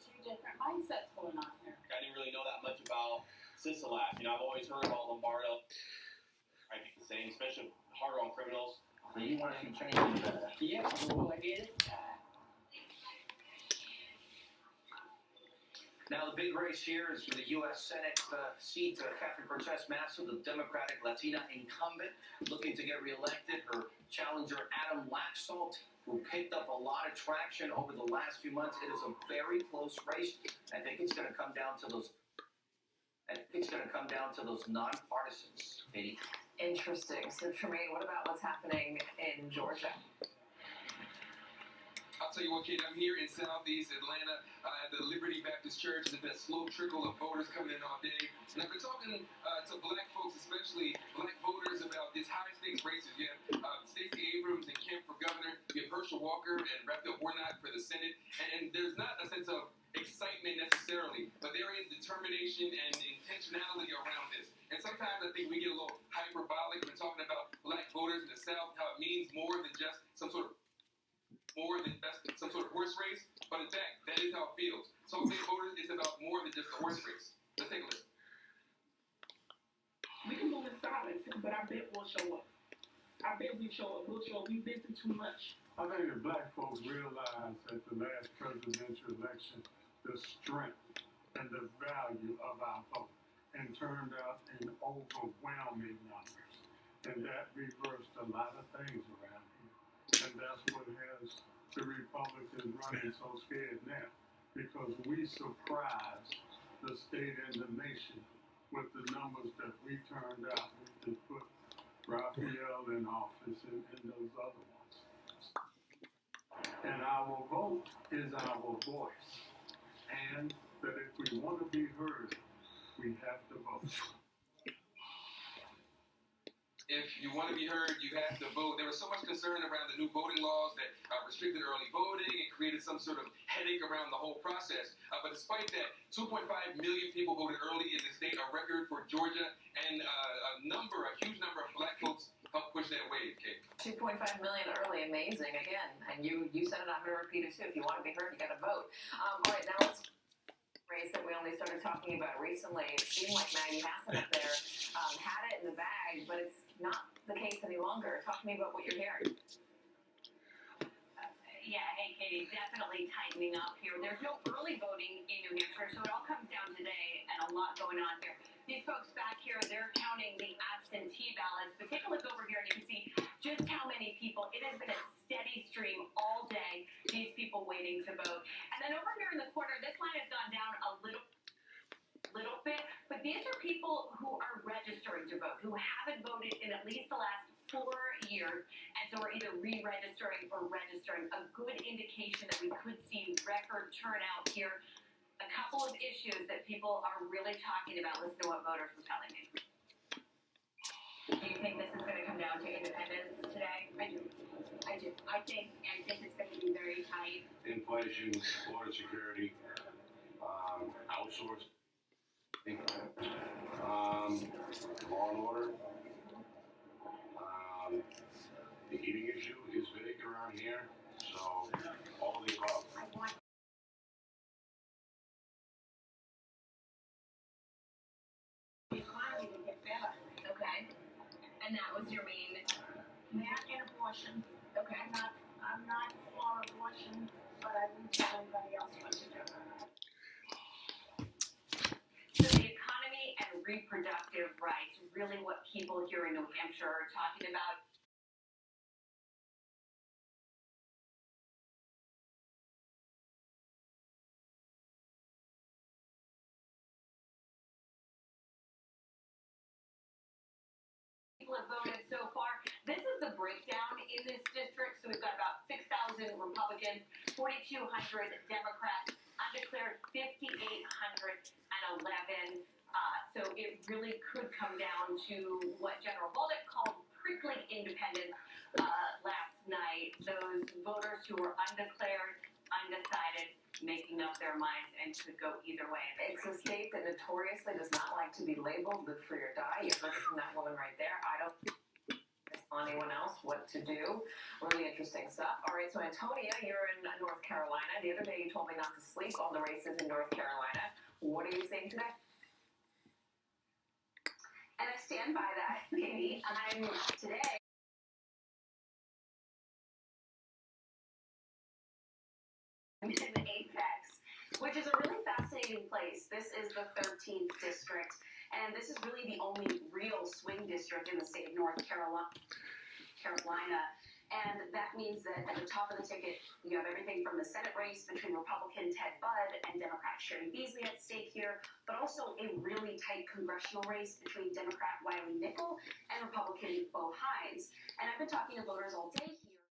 two different mindsets going on here. I didn't really know that much about Sisalak. I've always heard about Lombardo. I think the same, especially harder on criminals. So you want some change? Yeah, well, I did. Now, the big race here is for the U.S. Senate seat. Catherine Cortez Masto, the Democratic Latina incumbent, looking to get reelected. Her challenger, Adam Laxalt, who picked up a lot of traction over the last few months. It is a very close race. I think it's going to come down to those. Nonpartisans. Katie. Interesting. So, Tremaine, what about what's happening in Georgia? I'll tell you what, Kate, I'm here in Southeast Atlanta at the Liberty Baptist Church. There's been a slow trickle of voters coming in all day. And I've been talking to black folks, especially black voters, about these high-stakes races. You have Stacey Abrams and Kemp for governor. You have Herschel Walker and Raphael Warnock for the Senate. And there's not a sense of excitement necessarily, but there is determination and intentionality around this. And sometimes I think we get a little hyperbolic when talking about black voters in the South, how it means more than just some sort of horse race, but in fact, that is how it feels. So many voters is about more than just a horse race. Let's take a listen. We can move in silence, but I bet we'll show up. I bet we'll show up. We've been through too much. I think the black folks realized at the last presidential election the strength and the value of our vote, and turned out in overwhelming numbers. And that reversed a lot of things around here. And that's what has the Republicans running so scared now, because we surprised the state and the nation with the numbers that we turned out. We could put Raphael in office and those other ones. And our vote is our voice. And that if we want to be heard, we have to vote. If you want to be heard, you have to vote. There was so much concern around the new voting laws that restricted early voting and created some sort of headache around the whole process. But despite that, 2.5 million people voted early in the state, a record for Georgia, and a huge number of black folks helped push that wave, Kate. 2.5 million early, amazing, again. And you said it, I'm going to repeat it too. If you want to be heard, you got to vote. All right, now let's race that we only started talking about recently. It seemed like Maggie Hassan up there had it in the bag, but it's not the case any longer. Talk to me about what you're hearing. Yeah, hey, Katie, definitely tightening up here. There's no early voting in New Hampshire, so it all comes down today, and a lot going on here. These folks back here, they're counting the absentee ballots, but take a look over here, and you can see just how many people. It has been a steady stream all day, these people waiting to vote. And then over here in the corner, this line has gone down a little bit, but these are people who are registering to vote, who haven't voted in at least the last 4 years, and so we're either re-registering or registering. A good indication that we could see record turnout here. A couple of issues that people are really talking about. Listen to what voters were telling me. Do you think this is going to come down to independence today? I do. I think it's going to be very tight. Inflation, border security, outsourced, law and order. The heating issue is big around here, so all of the above. The economy to get better. Okay. And that was your main. That and abortion. Okay. I'm not for abortion, but I wouldn't tell anybody else what to do. So the economy and reproductive rights, really what people here in New Hampshire are talking about. People have voted so far. This is the breakdown in this district. So we've got about 6,000 Republicans, 4,200 Democrats, undeclared 5,811. So it really could come down to what General Bolduc called prickly independence last night. Those voters who were undeclared, undecided, making up their minds and could go either way. It's a state that notoriously does not like to be labeled live free or die. You heard it from that woman right there. I don't think this anyone else what to do. Really interesting stuff. All right, so Antonia, you're in North Carolina. The other day you told me not to sleep on the races in North Carolina. What are you saying today? And I stand by that, Katie. I'm today. In Apex, which is a really fascinating place. This is the 13th district, and this is really the only real swing district in the state of North Carolina. And that means that at the top of the ticket, you have everything from the Senate race between Republican Ted Budd and Democrat Sherry Beasley at stake here, but also a really tight congressional race between Democrat Wiley Nickel and Republican Bo Hines. And I've been talking to voters all day here.